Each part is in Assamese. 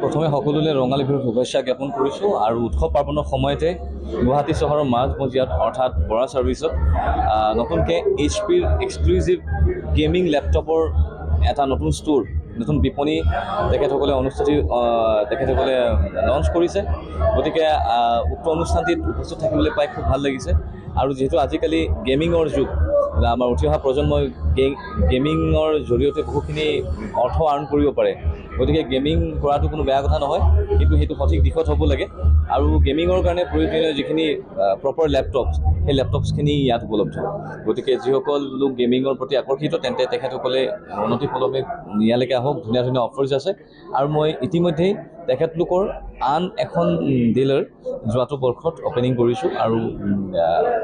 প্ৰথমে সকলোলৈ ৰঙালী বিহুৰ শুভেচ্ছা জ্ঞাপন কৰিছোঁ আৰু উৎসৱ পাৰ্বণৰ সময়তে গুৱাহাটী চহৰৰ মাজমজিয়াত অৰ্থাৎ বৰা ছাৰ্ভিচত নতুনকৈ HPৰ এক্সক্লুজিভ গেমিং লেপটপৰ এটা নতুন ষ্ট'ৰ নতুন বিপণী তেখেতসকলে লঞ্চ কৰিছে। গতিকে উক্ত অনুষ্ঠানটিত উপস্থিত থাকিবলৈ পাই খুব ভাল লাগিছে আৰু যিহেতু আজিকালি গেমিঙৰ যুগ, আমাৰ উঠি অহা প্ৰজন্মই গেমিঙৰ জৰিয়তে বহুখিনি অৰ্থ আৰ্ণ কৰিব পাৰে। গতিকে গেমিং কৰাটো কোনো বেয়া কথা নহয়, কিন্তু সেইটো সঠিক দিশত হ'ব লাগে আৰু গেমিঙৰ কাৰণে প্ৰয়োজনীয় যিখিনি প্ৰপাৰ লেপটপছ, সেই লেপটপছখিনি ইয়াত উপলব্ধ। গতিকে যিসকল লোক গেমিঙৰ প্ৰতি আকৰ্ষিত তেন্তে তেখেতসকলে অনতিপলমে ইয়ালৈকে আহক। ধুনীয়া ধুনীয়া অফাৰ্ছ আছে আৰু মই ইতিমধ্যেই তেখেতলোকৰ আন এখন ডিলাৰ যোৱাটো বৰ্ষত অপেনিং কৰিছোঁ আৰু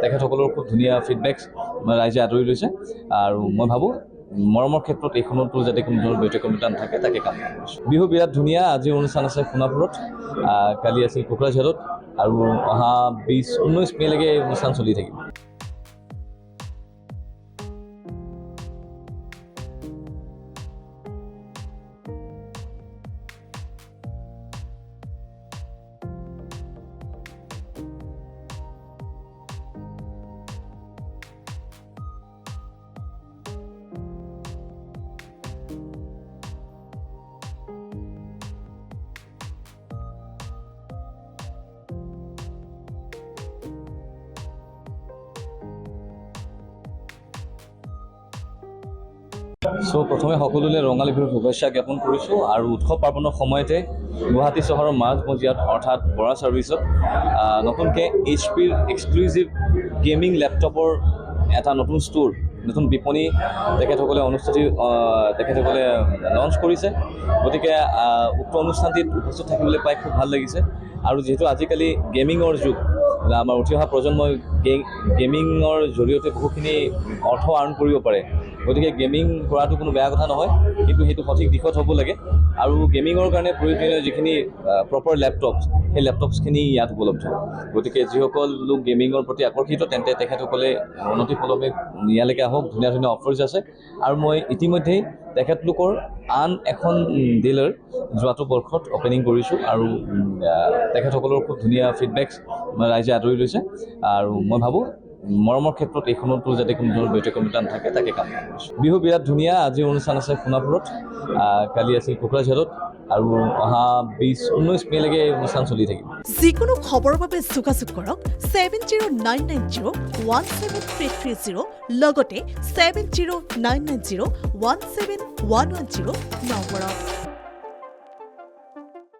তেখেতসকলৰ খুব ধুনীয়া ফিডবেকছ ৰাইজে আদৰি লৈছে আৰু মই ভাবোঁ মৰমৰ ক্ষেত্ৰত এইখনতো যাতে কোনো ধৰণৰ ব্যতিক্ৰমিতা নাথাকে তাকে কাম কৰিছোঁ। বিহু বিৰাট ধুনীয়া। আজিৰ অনুষ্ঠান আছে সোণাপুৰত, কালি আছিল কোকৰাঝাৰত আৰু অহা 20-19 মেলৈকে এই অনুষ্ঠান চলি থাকিব। প্ৰথমে সকলোলৈ ৰঙালী বিহুৰ শুভেচ্ছা জ্ঞাপন কৰিছোঁ আৰু উৎসৱ পাৰ্বণৰ সময়তে গুৱাহাটী চহৰৰ মাজমজিয়াত অৰ্থাৎ বৰা ছাৰ্ভিচত নতুনকৈ HPৰ এক্সক্লুজিভ গেমিং লেপটপৰ এটা নতুন ষ্ট'ৰ নতুন বিপণী তেখেতসকলে লঞ্চ কৰিছে। গতিকে উক্ত অনুষ্ঠানটিত উপস্থিত থাকিবলৈ পাই খুব ভাল লাগিছে আৰু যিহেতু আজিকালি গেমিঙৰ যুগ, আমাৰ উঠি অহা প্ৰজন্মই গেমিঙৰ জৰিয়তে বহুখিনি অৰ্থ আৰ্ণ কৰিব পাৰে। গতিকে গেমিং কৰাটো কোনো বেয়া কথা নহয়, কিন্তু সেইটো সঠিক দিশত হ'ব লাগে আৰু গেমিঙৰ কাৰণে প্ৰয়োজনীয় যিখিনি প্ৰপাৰ লেপটপছ, সেই লেপটপছখিনি ইয়াত উপলব্ধ। গতিকে যিসকল লোক গেমিঙৰ প্ৰতি আকৰ্ষিত তেন্তে তেখেতসকলে অনতিপলমে ইয়ালৈকে আহক। ধুনীয়া ধুনীয়া অফাৰ্ছ আছে আৰু মই ইতিমধ্যেই তেখেতলোকৰ আন এখন ডিলাৰ যোৱাটো বৰ্ষত অপেনিং কৰিছোঁ আৰু তেখেতসকলৰ খুব ধুনীয়া ফিডবেকছ ৰাইজে আদৰি লৈছে আৰু মই ভাবোঁ মৰমৰ ক্ষেত্ৰত এইখনতো যাতে কোনো ধৰণৰ ব্যতিক্ৰমিতা নাথাকে তাকে কাম কৰিছোঁ। বিহু বিৰাট ধুনীয়া। আজিৰ অনুষ্ঠান আছে সোণাপুৰত, কালি আছিল কোকৰাঝাৰত আৰু অহা 20-19 মেলৈকে এই অনুষ্ঠান চলি থাকিব। যিকোনো খবৰৰ বাবে যোগাযোগ কৰক 7099017330 লগতে 7099017110 নম্বৰত।